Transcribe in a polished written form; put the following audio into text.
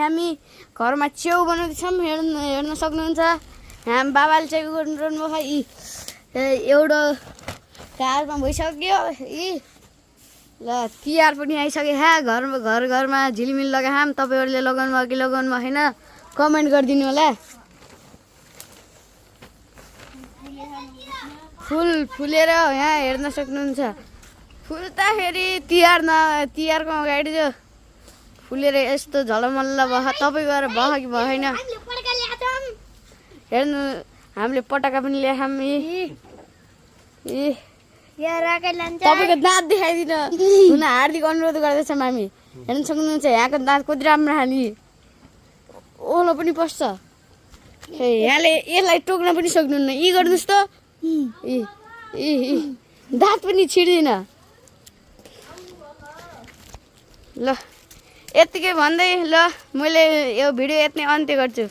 हामी घरमा च्याउ बनाउँदैछौँ हेर्न सक्नुहुन्छ हामी बाबाले चाहिँ गर्नु भयो एउटा कारमा भइसक्यो ल तिहार पनि आइसक्यो घरमा झिलिमिल लगाएँ तपाईँहरूले लगाउनु भयो कि लगाउनु भएन कमेन्ट गरिदिनु होला फुल फुलेर यहाँ हेर्न सक्नुहुन्छ फुल त फेरि तिहारको अगाडि जो फुलेर यस्तो झलमल्ल भयो तपाईँ गएर भयो कि भएन हेर्नु हामीले पटाका पनि ल्यायौँ तपाईँको दाँत देखाइदिन हुन हार्दिक अनुरोध गर्दैछौँ हामी हेर्न सक्नुहुन्छ यहाँको दाँत कति राम्रो खाली ओलो पनि पस्छ यहाँले यसलाई टोक्न पनि सक्नुहुन्न यी गर्नुहोस् त दाँत पनि छिर्दैन ल यतिकै भन्दै ल मैले यो भिडियो यति नै अन्त्य गर्छु